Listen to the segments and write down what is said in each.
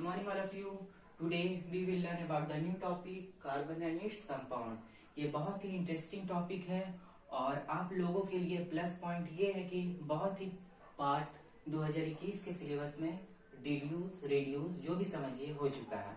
morning all of you. Today we will learn about the new topic carbon and its compound. ये बहुत ही interesting topic है और आप लोगों के लिए प्लस पॉइंट ये है कि बहुत ही पार्ट 2021 के सिलेबस में डिड्यूस रेड्यूस जो भी समझिए हो चुका है।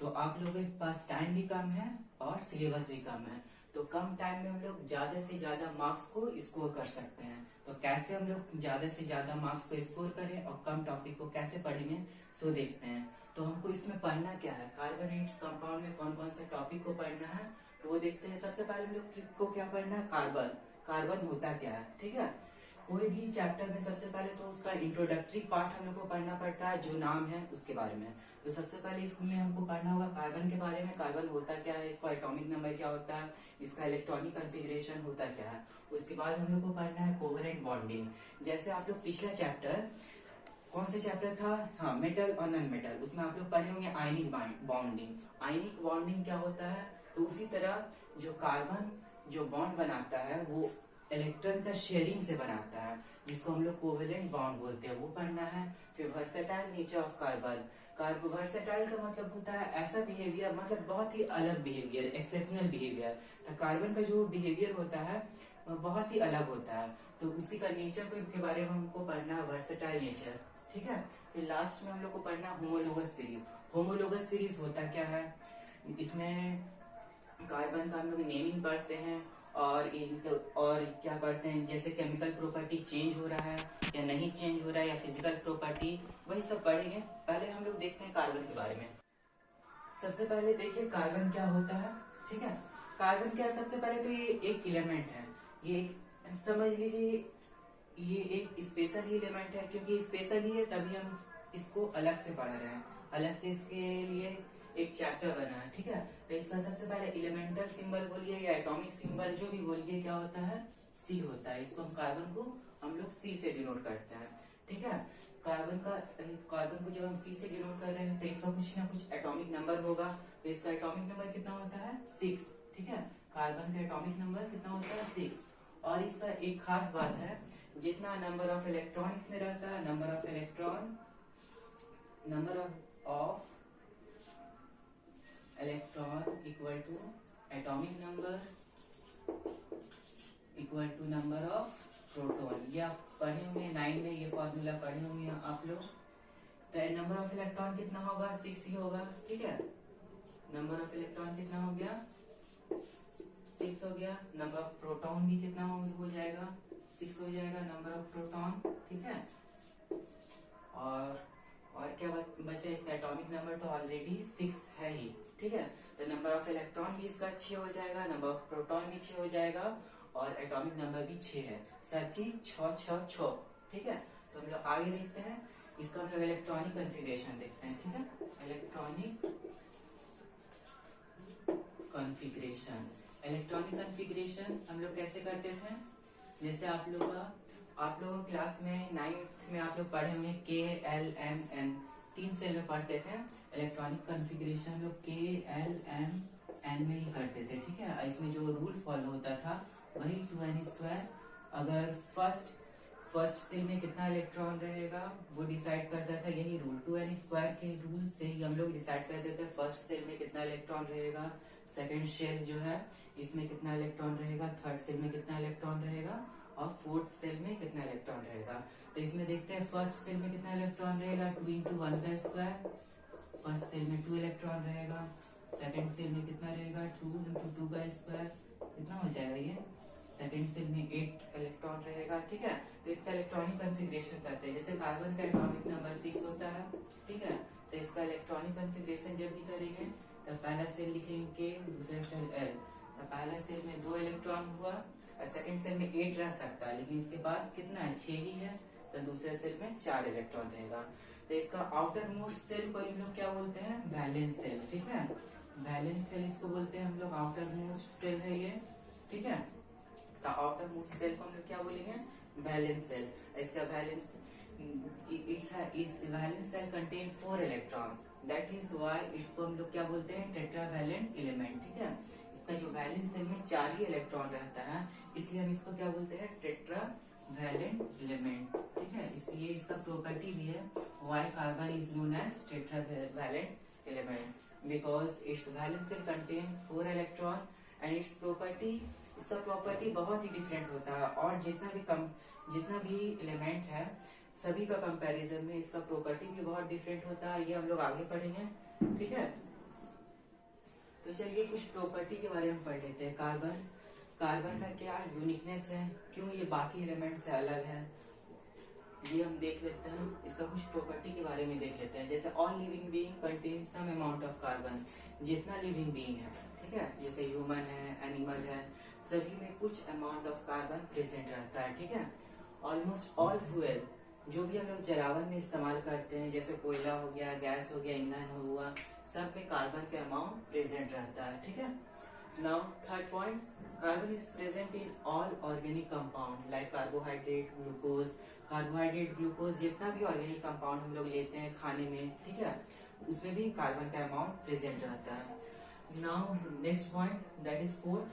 तो आप लोगों के पास टाइम भी कम है और सिलेबस भी कम है, तो कम टाइम में हम लोग ज्यादा से ज्यादा मार्क्स को स्कोर कर सकते हैं। तो कैसे हम लोग ज्यादा से ज्यादा मार्क्स को स्कोर करें और कम टॉपिक को कैसे पढ़ेंगे सो देखते हैं। तो हमको इसमें पढ़ना क्या है, कार्बोनेट्स कंपाउंड में कौन कौन से टॉपिक को पढ़ना है तो वो देखते हैं। सबसे पहले हम लोग को क्या पढ़ना है, कार्बन। कार्बन होता क्या है, ठीक है। कोई भी चैप्टर में सबसे पहले तो उसका इंट्रोडक्टरी पार्ट हम लोग को पढ़ना पड़ता है, जो नाम है उसके बारे में। तो सबसे पहले इसमें हमको पढ़ना होगा कार्बन के बारे में। कार्बन होता क्या है, इसका एटॉमिक नंबर क्या होता है, इसका इलेक्ट्रॉनिक कॉन्फ़िगरेशन होता क्या है। उसके बाद हम लोग को पढ़ना है कोवेलेंट बॉन्डिंग। जैसे आप लोग पिछला चैप्टर कौन से चैप्टर था, हाँ, मेटल और नॉन मेटल, उसमें आप लोग पढ़े होंगे आयनिक बॉन्डिंग। आयनिक बॉन्डिंग क्या होता है, तो उसी तरह जो कार्बन जो बॉन्ड बनाता है वो इलेक्ट्रॉन का शेयरिंग से बनाता है, जिसको हम लोग कोवेलेंट बॉन्ड बोलते हैं, वो पढ़ना है। फिर versatile nature of carbon. Versatile का मतलब होता है ऐसा बिहेवियर, मतलब बहुत ही अलग बिहेवियर, एक्सेप्शनल बिहेवियर। तो कार्बन का जो बिहेवियर होता है वो बहुत ही अलग होता है, तो उसी का नेचर के बारे में हमको पढ़ना है, वर्सेटाइल नेचर, ठीक है। फिर लास्ट में हम लोग को पढ़ना होमोलोगस सीरीज। होमोलोगस सीरीज होता क्या है, इसमें कार्बन का हम लोग नेमिंग पढ़ते हैं और क्या पढ़ते हैं, जैसे केमिकल प्रॉपर्टी चेंज हो रहा है या नहीं चेंज हो रहा है, या फिजिकल प्रॉपर्टी, वही सब पढ़ेंगे। पहले हम लोग देखते हैं कार्बन के बारे में। सबसे पहले देखिए कार्बन क्या होता है, ठीक है। कार्बन क्या, सबसे पहले तो ये एक एलिमेंट है, ये एक समझ लीजिए ये एक स्पेशल ही एलिमेंट है, क्योंकि स्पेशल ही है तभी हम इसको अलग से पढ़ रहे हैं, अलग से इसके लिए एक चैप्टर बना है, ठीक है। तो इसका सबसे पहले एलिमेंटल सिंबल बोलिए या एटॉमिक सिंबल जो भी बोलिए, क्या होता है, सी होता है। इसको हम कार्बन को हम लोग सी से डिनोट करते हैं, ठीक है। कार्बन को जब हम सी से डिनोट कर रहे हैं तो इसका कुछ ना कुछ एटॉमिक नंबर होगा। तो इसका एटॉमिक नंबर कितना होता है, 6, ठीक है। कार्बन का एटॉमिक नंबर कितना होता है, 6। और इसका एक खास बात है, जितना नंबर ऑफ इलेक्ट्रॉन इसमें रहता है, number of electron equal to atomic number equal to number of proton. ये आप पढ़े होंगे 9 में, ये फॉर्मूला पढ़े होंगे आप लोग। तो नंबर ऑफ इलेक्ट्रॉन कितना होगा, 6 ही होगा, ठीक है। नंबर ऑफ इलेक्ट्रॉन कितना हो गया, 6 हो गया। नंबर ऑफ प्रोटॉन भी कितना हो जाएगा, 6 हो जाएगा नंबर ऑफ प्रोटॉन, ठीक है। और क्या बचा, इसका एटॉमिक नंबर तो ऑलरेडी 6 है ही, ठीक है। तो नंबर ऑफ इलेक्ट्रॉन भी इसका 6 हो जाएगा, नंबर ऑफ प्रोटॉन भी 6 हो जाएगा और एटॉमिक नंबर भी 6 है। सब चीज 6 6 6, ठीक है। तो हम लोग आगे देखते हैं, इसका हम लोग इलेक्ट्रॉनिक कॉन्फ़िगरेशन देखते हैं, ठीक है। इलेक्ट्रॉनिक कॉन्फ़िगरेशन हम लोग कैसे करते थे, जैसे आप लोग क्लास में 9th में आप लोग पढ़े होंगे KLMN, 3 सेल में पढ़ते थे। इलेक्ट्रॉनिक कॉन्फ़िगरेशन हम लोग KLMN में ही करते थे, ठीक है। इसमें जो रूल फॉलो होता था वही 2n²। अगर फर्स्ट सेल में कितना इलेक्ट्रॉन रहेगा वो डिसाइड करता था यही रूल, 2n² के रूल से ही हम लोग डिसाइड करते थे फर्स्ट सेल में कितना इलेक्ट्रॉन रहेगा, सेकेंड सेल जो है इसमें कितना इलेक्ट्रॉन रहेगा, थर्ड सेल में कितना इलेक्ट्रॉन रहेगा और फोर्थ सेल में कितना इलेक्ट्रॉन रहेगा। तो इसमें देखते हैं फर्स्ट सेल में कितना इलेक्ट्रॉन रहेगा, 2 × 1 का स्क्वायर। फर्स्ट सेल में 2 इलेक्ट्रॉन रहेगा। सेकेंड सेल में कितना रहेगा, 2 × 2 का स्क्वायर, कितना हो जाएगा ये। सेकेंड सेल में 8 इलेक्ट्रॉन रहेगा, ठीक है। तो इसका इलेक्ट्रॉनिक कॉन्फ़िगरेशन करते हैं, जैसे कार्बन का एटॉमिक नंबर 6 होता है, ठीक है। तो इसका इलेक्ट्रॉनिक कॉन्फ़िगरेशन जब भी करेंगे तो पहला सेल लिखेंगे K, दूसरा सेल L। तो पहला सेल में 2 इलेक्ट्रॉन हुआ और सेकंड सेल में 8 रह सकता है, लेकिन इसके पास कितना है, 6 ही है। तो दूसरे सेल में 4 इलेक्ट्रॉन रहेगा। तो इसका आउटर मोस्ट सेल को हम लोग क्या बोलते हैं, वैलेंस सेल, ठीक है। वैलेंस सेल इसको बोलते हैं हम लोग, आउटर मोस्ट सेल है ये, ठीक है। तो आउटर मोस्ट सेल को हम लोग क्या बोलेंगे, वैलेंस सेल। इसका valence valence shell contain 4 electron, that is why इसको हम लोग क्या बोलते हैं, टेट्रावैलेंट एलिमेंट, ठीक है। इसका जो वैलेंस सेल में 4 ही इलेक्ट्रॉन रहता है, इसलिए हम इसको क्या बोलते हैं, टेट्रा वैलेंट एलिमेंट, ठीक है। इसलिए इसका प्रॉपर्टी भी है why carbon is known as tetravalent element because its valence shell contain 4 electron and its property, इसका प्रॉपर्टी बहुत ही डिफरेंट होता है। और जितना भी एलिमेंट है सभी का कंपैरिजन में इसका प्रॉपर्टी भी बहुत डिफरेंट होता है। ये हम लोग आगे पढ़ेंगे, ठीक है। तो चलिए कुछ प्रॉपर्टी के बारे में पढ़ लेते हैं। कार्बन का क्या यूनिकनेस है, क्यों ये बाकी एलिमेंट से अलग है, ये हम देख लेते हैं। इसका कुछ प्रॉपर्टी के बारे में देख लेते हैं। जैसे all living being contain some amount of carbon, जितना लिविंग बीइंग है, ठीक है, जैसे ह्यूमन है, एनिमल है, सभी में कुछ अमाउंट ऑफ कार्बन प्रेजेंट रहता है, ठीक है। ऑलमोस्ट ऑल फ्यूल, जो भी हम लोग जलावन में इस्तेमाल करते हैं, जैसे कोयला हो गया, गैस हो गया, ईंधन हुआ, सब में कार्बन का अमाउंट प्रेजेंट रहता है, ठीक है। Now third point, carbon is present in all organic compound like carbohydrate, glucose, जितना भी ऑर्गेनिक कंपाउंड हम लोग लेते हैं खाने में, ठीक है, उसमें भी कार्बन का अमाउंट प्रेजेंट रहता है। Now next point, that is fourth,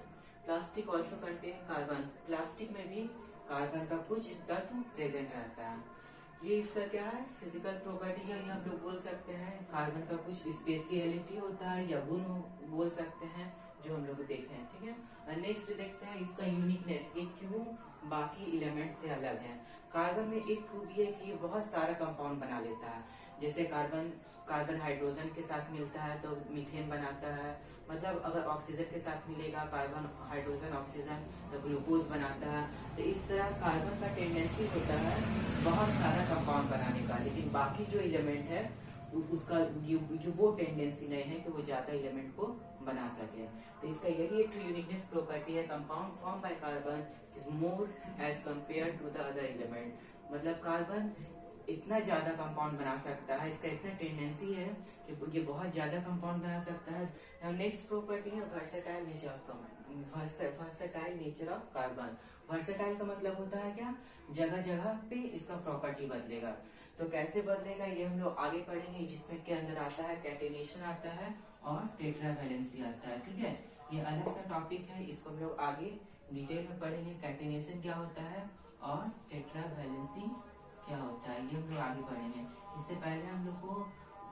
plastic also contain carbon, plastic में भी कार्बन का कुछ तत्व प्रेजेंट रहता है। ये इसका क्या है, फिजिकल प्रॉपर्टी है, ये हम लोग बोल सकते हैं। कार्बन का कुछ स्पेशलिटी होता है या गुण बोल सकते हैं, जो हम लोग देखे हैं, ठीक है। नेक्स्ट देखते हैं इसका यूनिकनेस, ये क्यों बाकी एलिमेंट से अलग है। कार्बन में एक खूबी है कि ये बहुत सारा कंपाउंड बना लेता है। जैसे कार्बन हाइड्रोजन के साथ मिलता है तो मीथेन बनाता है, मतलब अगर ऑक्सीजन के साथ मिलेगा कार्बन हाइड्रोजन ऑक्सीजन तो ग्लूकोज बनाता है। तो इस तरह कार्बन का टेंडेंसी होता है बहुत सारा कंपाउंड बनाने का, लेकिन बाकी जो एलिमेंट है उसका वो टेंडेंसी नहीं है कि वो ज्यादा एलिमेंट को बना सके। तो इसका यही एक यूनिकनेस प्रॉपर्टी है, compound form by carbon is more as compare to the other element, मतलब कार्बन इतना ज्यादा कंपाउंड बना सकता है, इसका इतना टेंडेंसी है कि ये बहुत ज्यादा कंपाउंड बना सकता है। नेक्स्ट प्रॉपर्टी है versatile nature of carbon. Versatile का मतलब होता है क्या, जगह जगह पे इसका प्रॉपर्टी बदलेगा। तो कैसे बदलेगा ये हम लोग आगे पढ़ेंगे, जिसमें के अंदर आता है कैटेनेशन आता है और टेट्रावैलेंसी आता है, ठीक है। ये अलग सा टॉपिक है, इसको हम लोग आगे डिटेल में पढ़ेंगे। कैटेनेशन क्या होता है और टेट्रावैलेंसी क्या होता है, ये हम लोग आगे पढ़ेंगे। इससे पहले हम लोग को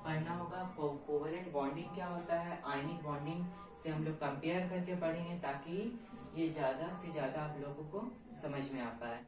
पढ़ना होगा कोवलेंट बॉन्डिंग क्या होता है, आयनिक बॉन्डिंग से हम लोग कंपेयर करके पढ़ेंगे, ताकि ये ज्यादा से ज्यादा आप लोगों को समझ में आ पाए।